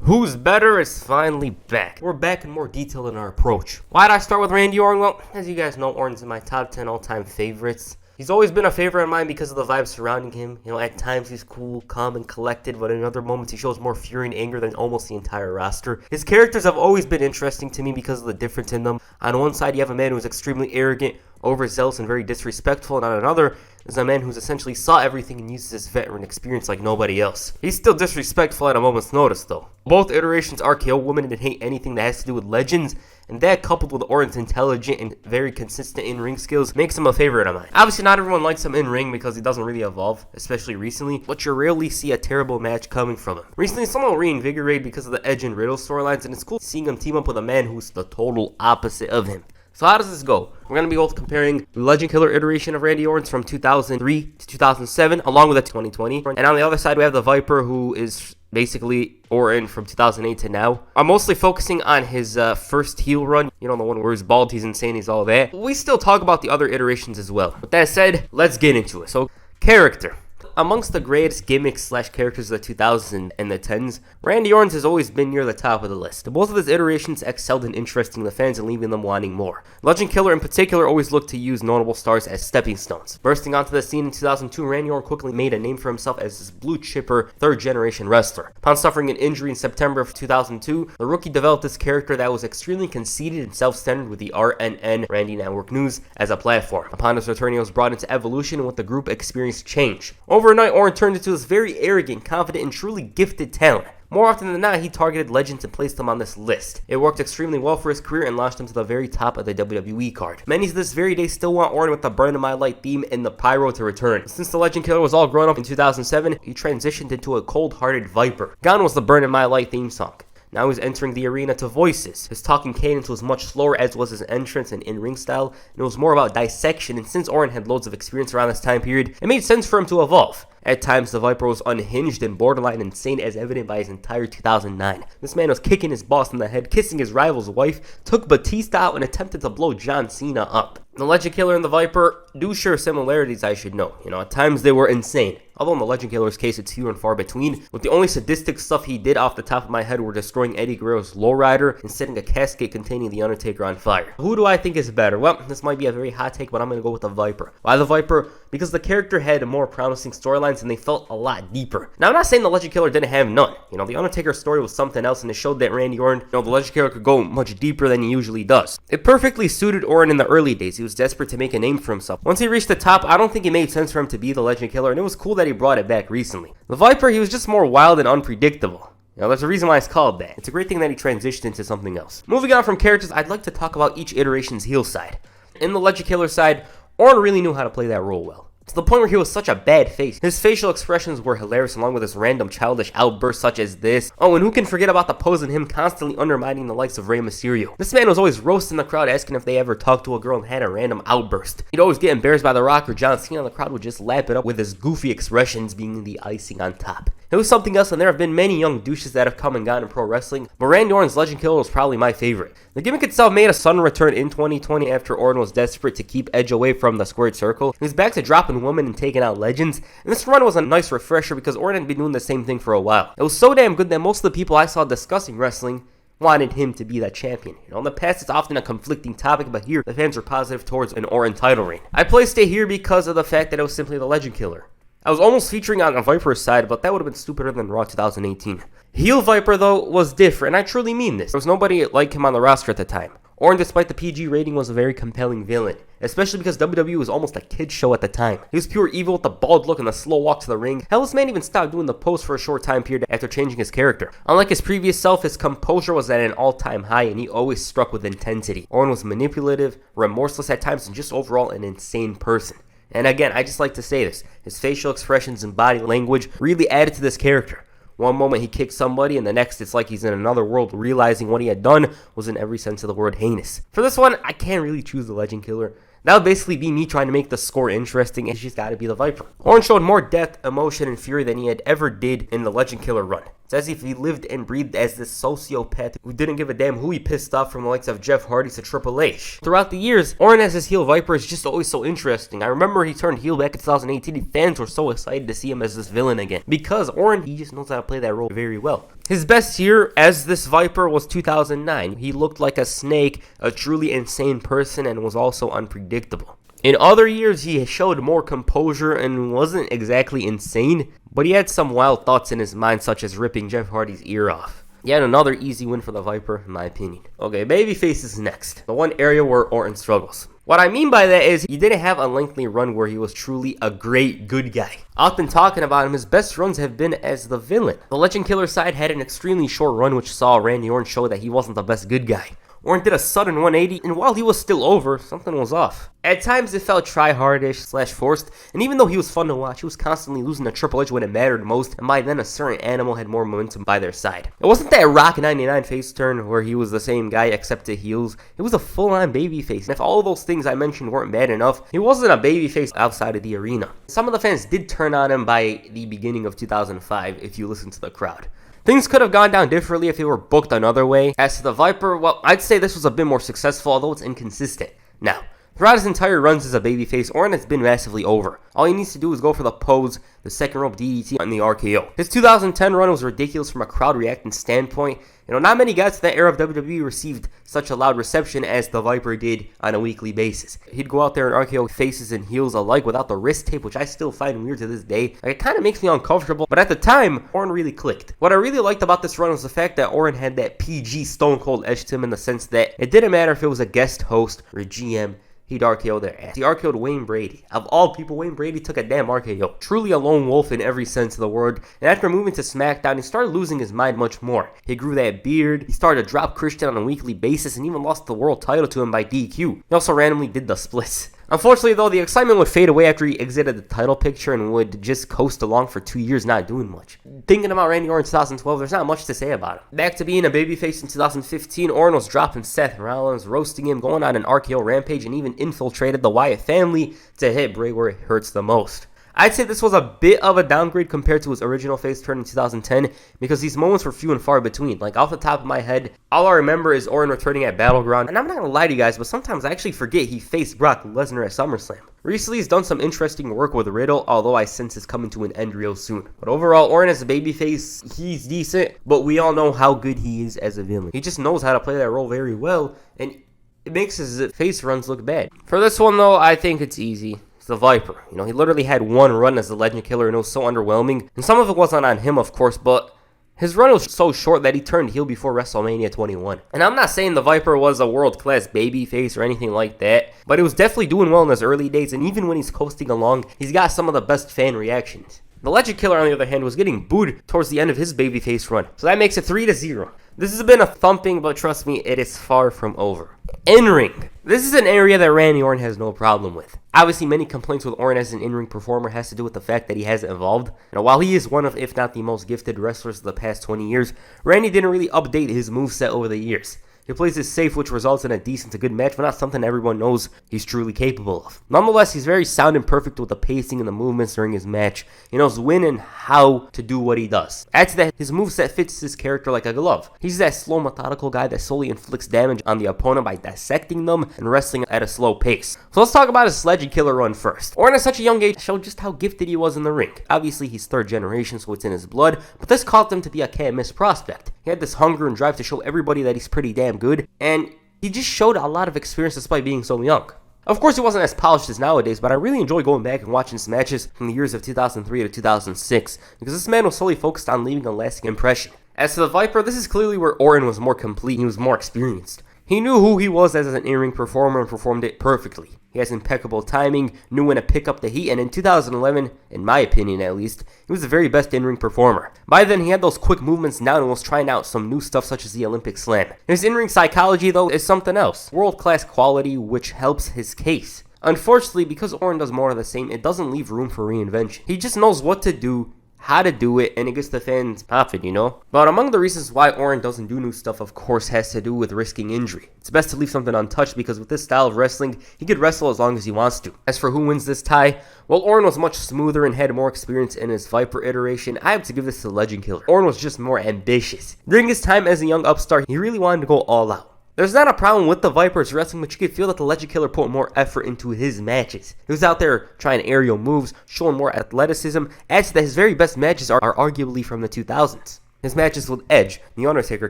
Who's Better is finally back. We're back in more detail in our approach. Why did I start with Randy Orton? Well, as you guys know, Orton's in my top 10 all-time favorites. He's always been a favorite of mine because of the vibes surrounding him. You know, at times he's cool, calm, and collected, but in other moments he shows more fury and anger than almost the entire roster. His characters have always been interesting to me because of the difference in them. On one side, you have a man who's extremely arrogant, overzealous, and very disrespectful, and on another is a man who's essentially saw everything and uses his veteran experience like nobody else. He's still disrespectful at a moment's notice, though. Both iterations RKO women and hate anything that has to do with legends, and that coupled with Orton's intelligent and very consistent in-ring skills makes him a favorite of mine. Obviously, not everyone likes him in-ring because he doesn't really evolve, especially recently, but you rarely see a terrible match coming from him. Recently, someone reinvigorated because of the Edge and Riddle storylines, and it's cool seeing him team up with a man who's the total opposite of him. So how does this go? We're going to be both comparing the Legend Killer iteration of Randy Orton from 2003 to 2007, along with the 2020. And on the other side, we have the Viper, who is basically Orton from 2008 to now. I'm mostly focusing on his first heel run. You know, the one where he's bald, he's insane, he's all that. We still talk about the other iterations as well. With that said, let's get into it. So, character. Amongst the greatest gimmicks / characters of the 2000s and the 10s, Randy Orton has always been near the top of the list. Both of his iterations excelled in interesting the fans and leaving them wanting more. Legend Killer in particular always looked to use notable stars as stepping stones. Bursting onto the scene in 2002, Randy Orton quickly made a name for himself as this blue chipper, third-generation wrestler. Upon suffering an injury in September of 2002, the rookie developed this character that was extremely conceited and self-centered with the RNN Randy Network News as a platform. Upon his return, he was brought into Evolution and with the group experienced change. Overnight, Orton turned into this very arrogant, confident, and truly gifted talent. More often than not, he targeted legends and placed them on this list. It worked extremely well for his career and launched him to the very top of the WWE card. Many to this very day still want Orton with the Burn in My Light theme and the Pyro to return. Since the Legend Killer was all grown up in 2007, he transitioned into a cold-hearted Viper. Gone was the Burn in My Light theme song. Now he's entering the arena to voices. His talking cadence was much slower, as was his entrance and in-ring style, and it was more about dissection, and since Orton had loads of experience around this time period, it made sense for him to evolve. At times, the Viper was unhinged and borderline insane, as evident by his entire 2009. This man was kicking his boss in the head, kissing his rival's wife, took Batista out, and attempted to blow John Cena up. The Legend Killer and the Viper do share similarities, I should know. You know, at times they were insane. Although in the Legend Killer's case, it's few and far between, with the only sadistic stuff he did off the top of my head were destroying Eddie Guerrero's lowrider and setting a casket containing The Undertaker on fire. Who do I think is better? Well, this might be a very hot take, but I'm going to go with the Viper. Why the Viper? Because the character had more promising storylines and they felt a lot deeper. Now, I'm not saying the Legend Killer didn't have none. You know, The Undertaker's story was something else and it showed that Randy Orton, you know, the Legend Killer could go much deeper than he usually does. It perfectly suited Orton in the early days. He was desperate to make a name for himself. Once he reached the top, I don't think it made sense for him to be the Legend Killer, and it was cool that he brought it back recently. The Viper, he was just more wild and unpredictable. You know, there's a reason why it's called that. It's a great thing that he transitioned into something else. Moving on from characters, I'd like to talk about each iteration's heel side. In the Legend Killer side, Orton really knew how to play that role well. To the point where he was such a bad face. His facial expressions were hilarious along with his random childish outbursts such as this. Oh, and who can forget about the pose and him constantly undermining the likes of Rey Mysterio. This man was always roasting the crowd, asking if they ever talked to a girl and had a random outburst. He'd always get embarrassed by The Rawk or John Cena, and the crowd would just lap it up with his goofy expressions being the icing on top. It was something else, and there have been many young douches that have come and gone in pro wrestling, but Randy Orton's Legend Killer was probably my favorite. The gimmick itself made a sudden return in 2020 after Orton was desperate to keep Edge away from the squared circle. He was back to dropping women and taking out legends, and this run was a nice refresher because Orton had been doing the same thing for a while. It was so damn good that most of the people I saw discussing wrestling wanted him to be that champion. You know, in the past it's often a conflicting topic, but here the fans were positive towards an Orton title reign. I placed it here because of the fact that it was simply the Legend Killer. I was almost featuring on a Viper's side, but that would have been stupider than Raw 2018. Heel Viper, though, was different, and I truly mean this. There was nobody like him on the roster at the time. Orton, despite the PG rating, was a very compelling villain, especially because WWE was almost a kid's show at the time. He was pure evil with the bald look and the slow walk to the ring. Hell, this man even stopped doing the pose for a short time period after changing his character. Unlike his previous self, his composure was at an all-time high, and he always struck with intensity. Orton was manipulative, remorseless at times, and just overall an insane person. And again, I just like to say this, his facial expressions and body language really added to this character. One moment he kicked somebody, and the next it's like he's in another world, realizing what he had done was in every sense of the word heinous. For this one, I can't really choose the Legend Killer. That would basically be me trying to make the score interesting, and she's got to be the Viper. Orton showed more depth, emotion, and fury than he had ever did in the Legend Killer run. It's as if he lived and breathed as this sociopath who didn't give a damn who he pissed off, from the likes of Jeff Hardy to Triple H. Throughout the years, Orton as his heel Viper is just always so interesting. I remember he turned heel back in 2018, and fans were so excited to see him as this villain again, because Orton, he just knows how to play that role very well. His best year as this Viper was 2009. He looked like a snake, a truly insane person, and was also unpredictable. In other years, he showed more composure and wasn't exactly insane, but he had some wild thoughts in his mind, such as ripping Jeff Hardy's ear off. Yet another easy win for the Viper, in my opinion. Okay, babyface is next, the one area where Orton struggles. What I mean by that is he didn't have a lengthy run where he was truly a great good guy. I've been talking about him, his best runs have been as the villain. The Legend Killer side had an extremely short run which saw Randy Orton show that he wasn't the best good guy. Orton did a sudden 180, and while he was still over, something was off. At times, it felt try-hardish / forced, and even though he was fun to watch, he was constantly losing to Triple H when it mattered most, and by then a certain animal had more momentum by their side. It wasn't that Rawk 99 face turn where he was the same guy except to heels. It was a full-on babyface, and if all of those things I mentioned weren't bad enough, he wasn't a babyface outside of the arena. Some of the fans did turn on him by the beginning of 2005, if you listen to the crowd. Things could have gone down differently if they were booked another way. As to the Viper, well, I'd say this was a bit more successful, although it's inconsistent. Now, throughout his entire runs as a babyface, Orton has been massively over. All he needs to do is go for the pose, the second rope DDT, and the RKO. His 2010 run was ridiculous from a crowd reacting standpoint. Not many guys to that era of WWE received such a loud reception as the Viper did on a weekly basis. He'd go out there and RKO faces and heels alike without the wrist tape, which I still find weird to this day. It kind of makes me uncomfortable, but at the time, Orton really clicked. What I really liked about this run was the fact that Orton had that PG Stone Cold edge to him in the sense that it didn't matter if it was a guest host or a GM, he'd RKO their ass. He RKO'd Wayne Brady. Of all people, Wayne Brady took a damn RKO. Truly a lone wolf in every sense of the word. And after moving to SmackDown, he started losing his mind much more. He grew that beard. He started to drop Christian on a weekly basis and even lost the world title to him by DQ. He also randomly did the splits. Unfortunately, though, the excitement would fade away after he exited the title picture and would just coast along for 2 years not doing much. Thinking about Randy Orton in 2012, there's not much to say about him. Back to being a babyface in 2015, Orton was dropping Seth Rollins, roasting him, going on an RKO rampage, and even infiltrated the Wyatt family to hit Bray where it hurts the most. I'd say this was a bit of a downgrade compared to his original face turn in 2010 because these moments were few and far between. Like, off the top of my head, all I remember is Orton returning at Battleground. And I'm not going to lie to you guys, but sometimes I actually forget he faced Brock Lesnar at SummerSlam. Recently, he's done some interesting work with Riddle, although I sense it's coming to an end real soon. But overall, Orton as a babyface, he's decent, but we all know how good he is as a villain. He just knows how to play that role very well, and it makes his face runs look bad. For this one, though, I think it's easy. It's the Viper. He literally had one run as the Legend Killer, and it was so underwhelming. And some of it wasn't on him, of course, but his run was so short that he turned heel before WrestleMania 21. And I'm not saying the Viper was a world-class babyface or anything like that, but he was definitely doing well in his early days, and even when he's coasting along, he's got some of the best fan reactions. The Legend Killer, on the other hand, was getting booed towards the end of his babyface run, so that makes it 3-0. This has been a thumping, but trust me, it is far from over. In-ring. This is an area that Randy Orton has no problem with. Obviously, many complaints with Orton as an in-ring performer has to do with the fact that he hasn't evolved. While he is one of, if not the most gifted wrestlers of the past 20 years, Randy didn't really update his moveset over the years. He plays it safe, which results in a decent to good match, but not something everyone knows he's truly capable of. Nonetheless, he's very sound and perfect with the pacing and the movements during his match. He knows when and how to do what he does. Add to that, his moveset fits his character like a glove. He's that slow, methodical guy that slowly inflicts damage on the opponent by dissecting them and wrestling at a slow pace. So let's talk about his Legend Killer run first. Orton at such a young age showed just how gifted he was in the ring. Obviously, he's third generation, so it's in his blood, but this caused him to be a can't-miss prospect. He had this hunger and drive to show everybody that he's pretty damn good, and he just showed a lot of experience despite being so young. Of course, he wasn't as polished as nowadays, but I really enjoy going back and watching his matches from the years of 2003 to 2006, because this man was solely focused on leaving a lasting impression. As to the Viper, this is clearly where Orton was more complete and he was more experienced. He knew who he was as an in-ring performer and performed it perfectly. He has impeccable timing, knew when to pick up the heat, and in 2011, in my opinion at least, he was the very best in-ring performer. By then, he had those quick movements down and was trying out some new stuff such as the Olympic Slam. His in-ring psychology, though, is something else. World-class quality, which helps his case. Unfortunately, because Orton does more of the same, it doesn't leave room for reinvention. He just knows what to do, how to do it, and it gets the fans popping, you know? But among the reasons why Orton doesn't do new stuff, of course, has to do with risking injury. It's best to leave something untouched because with this style of wrestling, he could wrestle as long as he wants to. As for who wins this tie, well, Orton was much smoother and had more experience in his Viper iteration. I have to give this to the Legend Killer. Orton was just more ambitious. During his time as a young upstart, he really wanted to go all out. There's not a problem with the Viper's wrestling, but you could feel that the Legend Killer put more effort into his matches. He was out there trying aerial moves, showing more athleticism. Adds to that his very best matches are arguably from the 2000s. His matches with Edge, The Undertaker,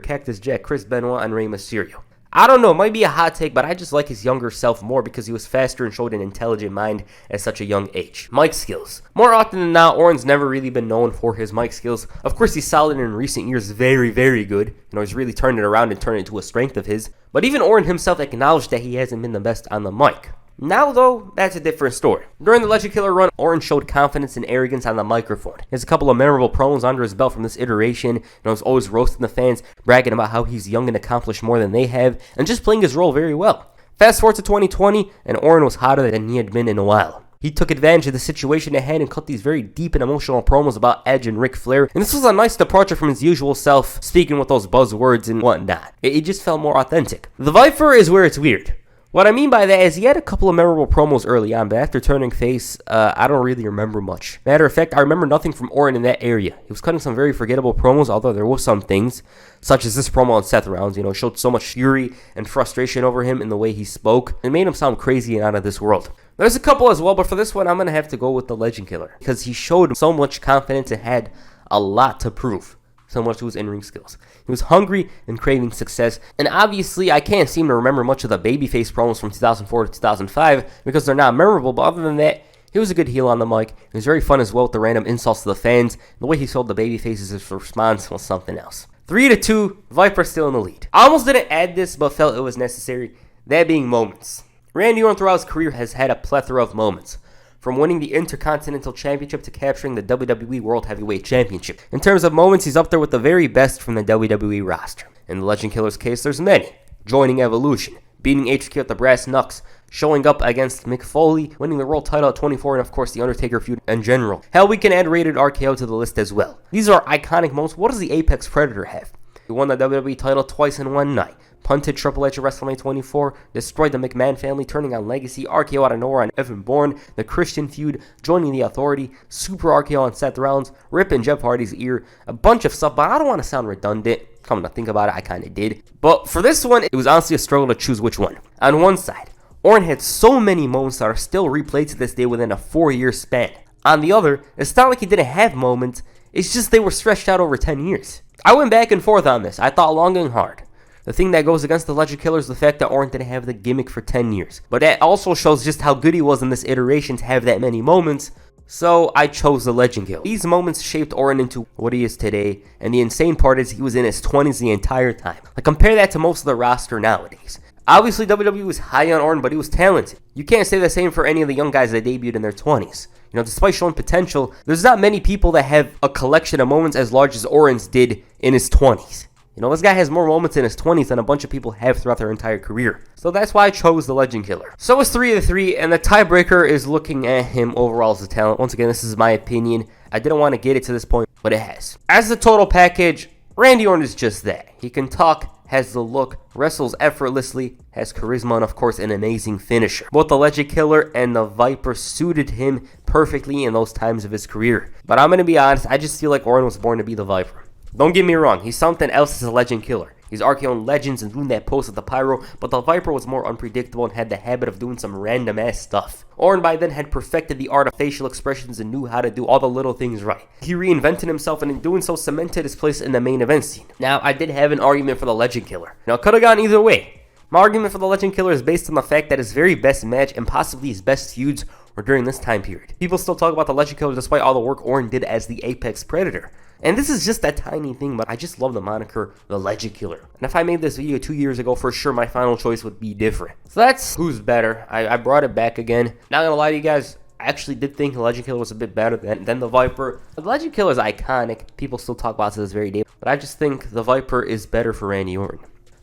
Cactus Jack, Chris Benoit, and Rey Mysterio. I don't know, it might be a hot take, but I just like his younger self more because he was faster and showed an intelligent mind at such a young age. Mic skills. More often than not, Orton's never really been known for his mic skills. Of course, he's solid in recent years, very, very good. You know, he's really turned it around and turned it into a strength of his. But even Orton himself acknowledged that he hasn't been the best on the mic. Now, though, that's a different story. During the Legend Killer run, Orton showed confidence and arrogance on the microphone. He has a couple of memorable promos under his belt from this iteration, and was always roasting the fans, bragging about how he's young and accomplished more than they have, and just playing his role very well. Fast forward to 2020, and Orton was hotter than he had been in a while. He took advantage of the situation at hand and cut these very deep and emotional promos about Edge and Ric Flair, and this was a nice departure from his usual self, speaking with those buzzwords and whatnot. It just felt more authentic. The Viper is where it's weird. What I mean by that is he had a couple of memorable promos early on, but after turning face, I don't really remember much. Matter of fact, I remember nothing from Orton in that area. He was cutting some very forgettable promos, although there were some things, such as this promo on Seth Rollins, you know, showed so much fury and frustration over him in the way he spoke. It made him sound crazy and out of this world. There's a couple as well, but for this one, I'm going to have to go with the Legend Killer, because he showed so much confidence and had a lot to prove. So much to his in-ring skills. He was hungry and craving success, and obviously I can't seem to remember much of the babyface promos from 2004 to 2005 because they're not memorable, but other than that, he was a good heel on the mic. He was very fun as well with the random insults to the fans. The way he sold the babyfaces, his response was something else. 3-2, Viper still in the lead. I almost didn't add this, but felt it was necessary, that being moments. Randy Orton throughout his career has had a plethora of moments. From winning the Intercontinental Championship to capturing the WWE World Heavyweight Championship. In terms of moments, he's up there with the very best from the WWE roster. In the Legend Killer's case, there's many. Joining Evolution, beating HQ at the Brass Knucks, showing up against Mick Foley, winning the world title at 24, and of course the Undertaker feud in general. Hell, we can add Rated RKO to the list as well. These are iconic moments. What does the Apex Predator have? He won the WWE title twice in one night. Punted Triple H at WrestleMania 24, destroyed the McMahon family, turning on Legacy, RKO out of nowhere on Evan Bourne, the Christian feud, joining the Authority, Super RKO on Seth Rollins, ripping Jeff Hardy's ear, a bunch of stuff, but I don't want to sound redundant. Come to think about it, I kind of did. But for this one, it was honestly a struggle to choose which one. On one side, Orton had so many moments that are still replayed to this day within a 4-year span. On the other, it's not like he didn't have moments, it's just they were stretched out over 10 years. I went back and forth on this. I thought long and hard. The thing that goes against the Legend Killer is the fact that Orton didn't have the gimmick for 10 years. But that also shows just how good he was in this iteration to have that many moments. So I chose the Legend Killer. These moments shaped Orton into what he is today. And the insane part is he was in his 20s the entire time. Like, compare that to most of the roster nowadays. Obviously WWE was high on Orton, but he was talented. You can't say the same for any of the young guys that debuted in their 20s. You know, despite showing potential, there's not many people that have a collection of moments as large as Orton's did in his 20s. You know, this guy has more moments in his 20s than a bunch of people have throughout their entire career. So that's why I chose the Legend Killer. So it's 3-3, and the tiebreaker is looking at him overall as a talent. Once again, this is my opinion. I didn't want to get it to this point, but it has. As the total package, Randy Orton is just that. He can talk, has the look, wrestles effortlessly, has charisma, and of course an amazing finisher. Both the Legend Killer and the Viper suited him perfectly in those times of his career. But I'm going to be honest, I just feel like Orton was born to be the Viper. Don't get me wrong, he's something else as a Legend Killer. He's RKO'ing legends and doing that pose with the pyro, but the Viper was more unpredictable and had the habit of doing some random ass stuff. Orton by then had perfected the art of facial expressions and knew how to do all the little things right. He reinvented himself and in doing so cemented his place in the main event scene. Now, I did have an argument for the Legend Killer. Now, it could have gone either way. My argument for the Legend Killer is based on the fact that his very best match and possibly his best feuds were during this time period. People still talk about the Legend Killer despite all the work Orton did as the Apex Predator. And this is just that tiny thing, but I just love the moniker, the Legend Killer. And if I made this video 2 years ago, for sure my final choice would be different. So that's who's better. I brought it back again. Not gonna lie to you guys, I actually did think the Legend Killer was a bit better than the Viper. The Legend Killer is iconic. People still talk about it to this very day. But I just think the Viper is better for Randy Orton.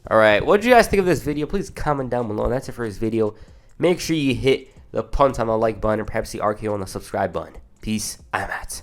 Alright, what did you guys think of this video? Please comment down below. And that's it for this video. Make sure you hit the punt on the like button and perhaps the RKO on the subscribe button. Peace. I'm out.